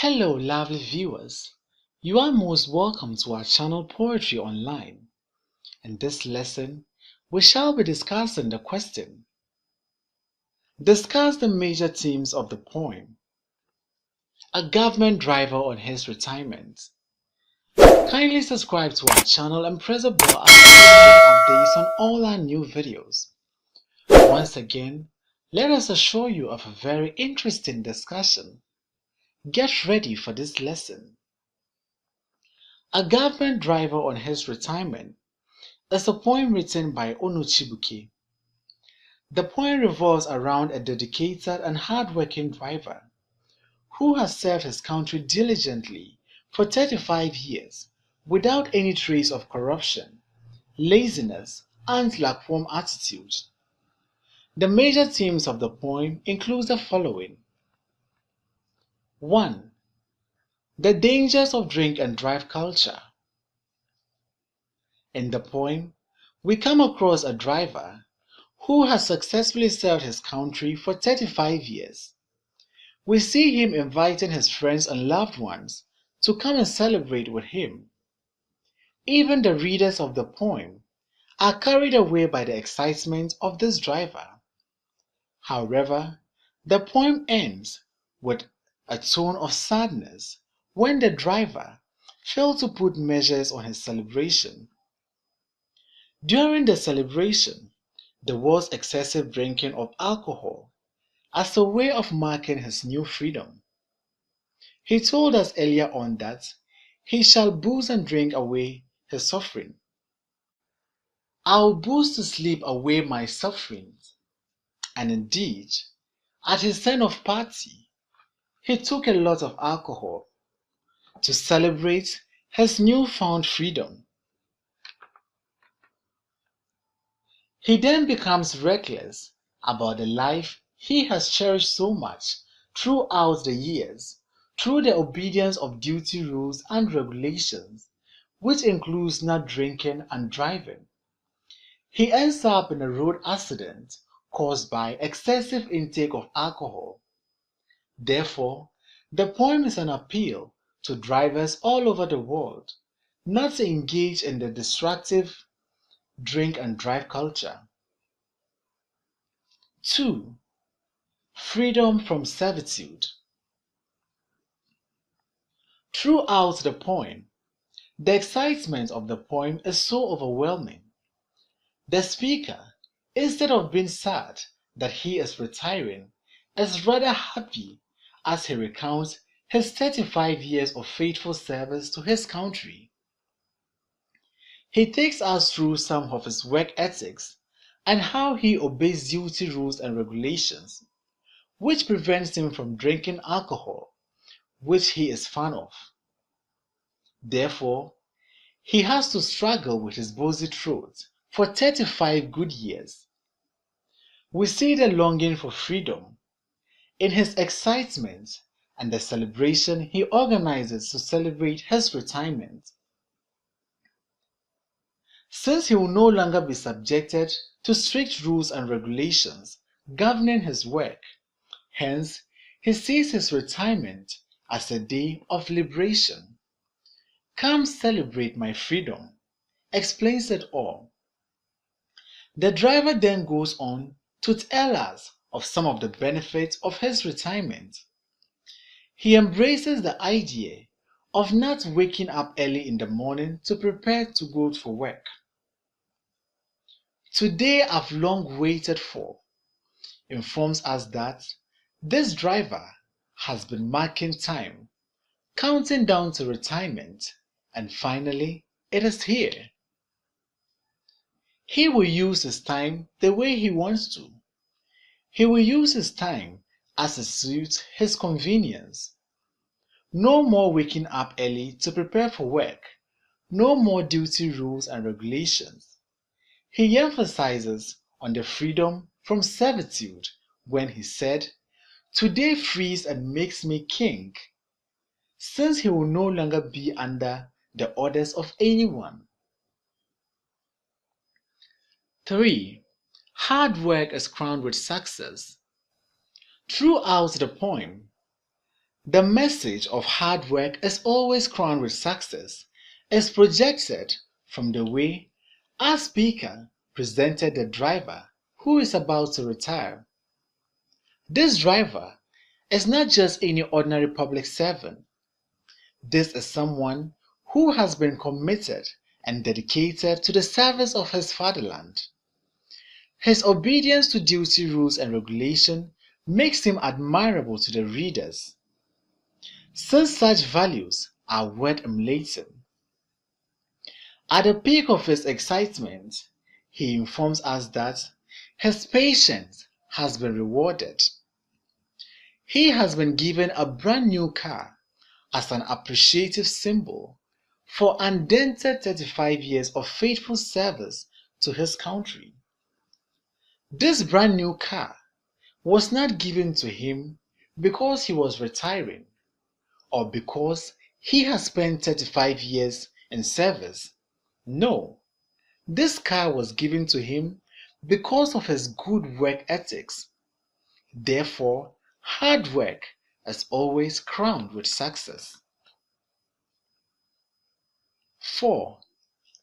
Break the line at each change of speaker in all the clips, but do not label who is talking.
Hello, lovely viewers. You are most welcome to our channel Poetry Online. In this lesson, we shall be discussing the question: discuss the major themes of the poem. A government driver on his retirement. Kindly subscribe to our channel and press the bell as you get updates on all our new videos. Once again, let us assure you of a very interesting discussion. Get ready for this lesson. A government driver on his retirement is a poem written by Onu Chibuke. The poem revolves around a dedicated and hard-working driver who has served his country diligently for 35 years without any trace of corruption, laziness, and lukewarm attitude. The major themes of the poem include the following. 1. The dangers of drink and drive culture. In the poem, we come across a driver who has successfully served his country for 35 years. We see him inviting his friends and loved ones to come and celebrate with him. Even the readers of the poem are carried away by the excitement of this driver. However, the poem ends with a tone of sadness when the driver failed to put measures on his celebration. During the celebration, there was excessive drinking of alcohol as a way of marking his new freedom. He told us earlier on that he shall booze and drink away his suffering. I'll booze to sleep away my sufferings. And indeed, at his send-off party, he took a lot of alcohol to celebrate his newfound freedom. He then becomes reckless about the life he has cherished so much throughout the years through the obedience of duty rules and regulations, which includes not drinking and driving. He ends up in a road accident caused by excessive intake of alcohol. Therefore, the poem is an appeal to drivers all over the world not to engage in the destructive drink and drive culture. 2. Freedom from servitude. Throughout the poem, the excitement of the poem is so overwhelming. The speaker, instead of being sad that he is retiring, is rather happy as he recounts his 35 years of faithful service to his country. He takes us through some of his work ethics and how he obeys duty rules and regulations, which prevents him from drinking alcohol, which he is fond of. Therefore, he has to struggle with his boozy throat for 35 good years. We see the longing for freedom in his excitement and the celebration he organizes to celebrate his retirement. Since he will no longer be subjected to strict rules and regulations governing his work, hence he sees his retirement as a day of liberation. "Come celebrate my freedom" explains it all. The driver then goes on to tell us of some of the benefits of his retirement. He embraces the idea of not waking up early in the morning to prepare to go for work. "Today I've long waited for" informs us that this driver has been marking time, counting down to retirement, and finally it is here. He will use his time the way he wants to. He will use his time as it suits his convenience. No more waking up early to prepare for work, no more duty rules and regulations. He emphasizes on the freedom from servitude when he said, "Today frees and makes me king," since he will no longer be under the orders of anyone. 3. Hard work is crowned with success. Throughout the poem, The message of hard work is always crowned with success is projected from the way our speaker presented the driver who is about to retire. This driver is not just any ordinary public servant. This is someone who has been committed and dedicated to the service of his fatherland. His obedience to duty rules and regulation makes him admirable to the readers, since such values are worth emulating. At the peak of his excitement, he informs us that his patience has been rewarded. He has been given a brand new car as an appreciative symbol for undented 35 years of faithful service to his country. This brand new car was not given to him because he was retiring or because he has spent 35 years in service. No, this car was given to him because of his good work ethics. Therefore, hard work is always crowned with success. 4.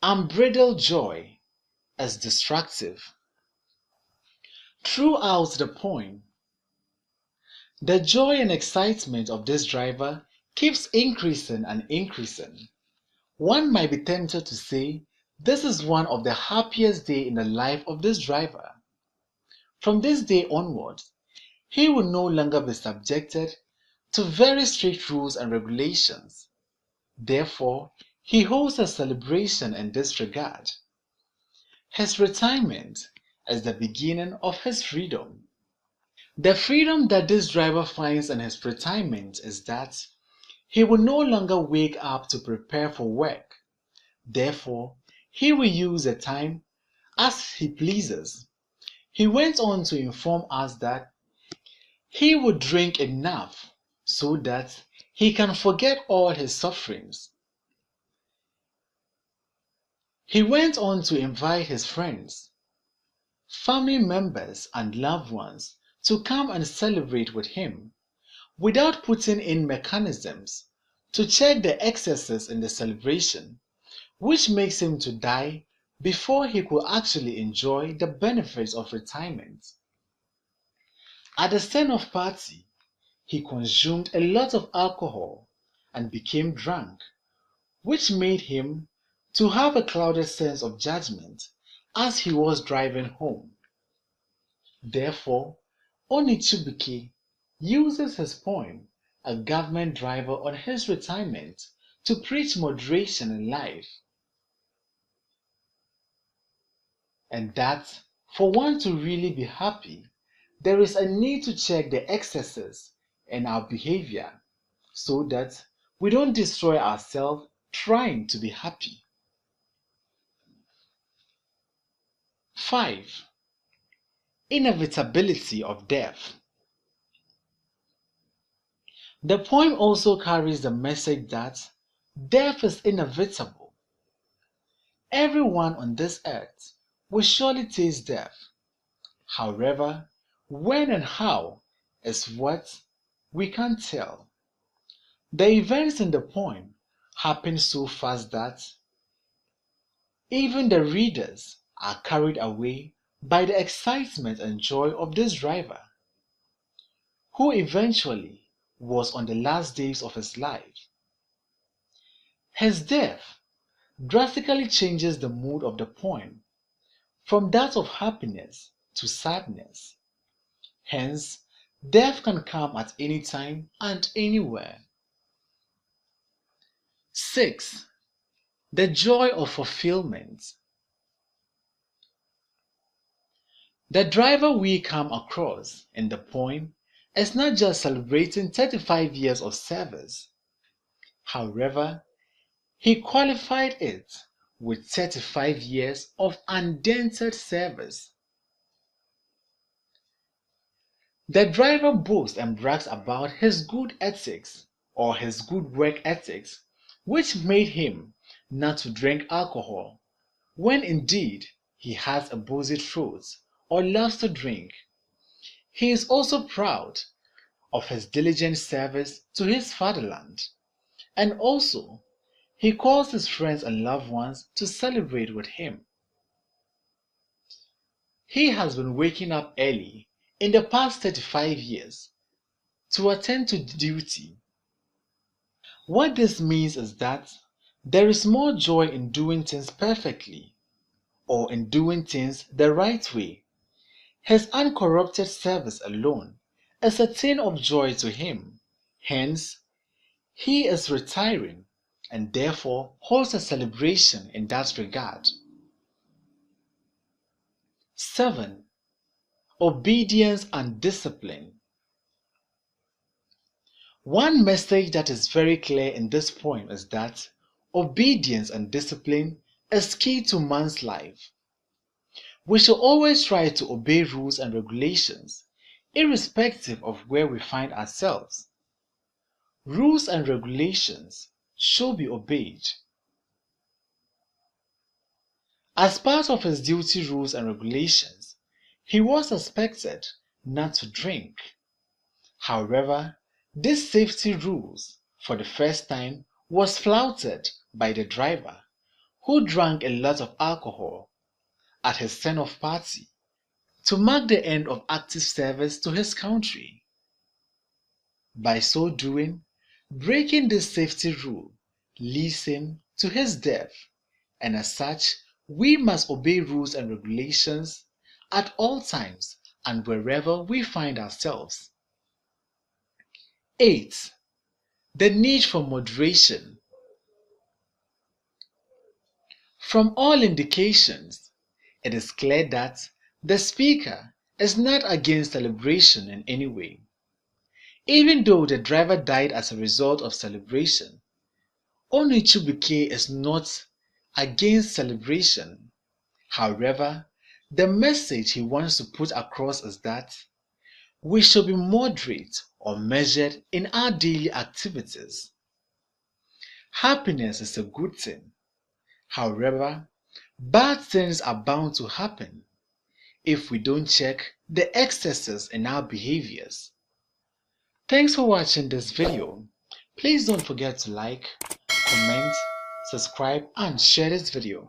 Unbridled joy is destructive. Throughout the poem, the joy and excitement of this driver keeps increasing and increasing. One might be tempted to say this is one of the happiest days in the life of this driver. From this day onwards, he will no longer be subjected to very strict rules and regulations. Therefore, he holds a celebration in this regard. His retirement is the beginning of his freedom. The freedom that this driver finds in his retirement is that he will no longer wake up to prepare for work. Therefore, he will use the time as he pleases. He went on to inform us that he would drink enough so that he can forget all his sufferings. He went on to invite his friends, family members, and loved ones to come and celebrate with him without putting in mechanisms to check the excesses in the celebration, which makes him to die before he could actually enjoy the benefits of retirement. At the send-off party, he consumed a lot of alcohol and became drunk, which made him to have a clouded sense of judgment as he was driving home. Therefore, Onu Chibuke uses his poem, A Government Driver on his retirement, to preach moderation in life, and that for one to really be happy, there is a need to check the excesses in our behavior so that we don't destroy ourselves trying to be happy. 5. Inevitability of death. The poem also carries the message that death is inevitable. Everyone on this earth will surely taste death. However, when and how is what we can't tell. The events in the poem happen so fast that even the readers are carried away by the excitement and joy of this driver, who eventually was on the last days of his life. His death drastically changes the mood of the poem from that of happiness to sadness. Hence, death can come at any time and anywhere. 6. The joy of fulfillment. The driver we come across in the poem is not just celebrating 35 years of service. However, he qualified it with 35 years of undented service. The driver boasts and brags about his good ethics or his good work ethics, which made him not to drink alcohol, when indeed he has a boozy throat or loves to drink. He is also proud of his diligent service to his fatherland, and also he calls his friends and loved ones to celebrate with him. He has been waking up early in the past 35 years to attend to duty. What this means is that there is more joy in doing things perfectly, or in doing things the right way. His uncorrupted service alone is a thing of joy to him. Hence, he is retiring and therefore holds a celebration in that regard. 7. Obedience and discipline. One message that is very clear in this poem is that obedience and discipline is key to man's life. We should always try to obey rules and regulations, irrespective of where we find ourselves. Rules and regulations should be obeyed. As part of his duty rules and regulations, he was expected not to drink. However, this safety rules, for the first time, was flouted by the driver, who drank a lot of alcohol at his send-off party to mark the end of active service to his country. By so doing, breaking this safety rule leads him to his death, and as such, we must obey rules and regulations at all times and wherever we find ourselves. 8. The need for moderation. From all indications, it is clear that the speaker is not against celebration in any way. Even though the driver died as a result of celebration, Onu Chibuke is not against celebration. However, the message he wants to put across is that we should be moderate or measured in our daily activities. Happiness is a good thing. However, bad things are bound to happen if we don't check the excesses in our behaviors. Thanks for watching this video. Please don't forget to like, comment, subscribe, and share this video.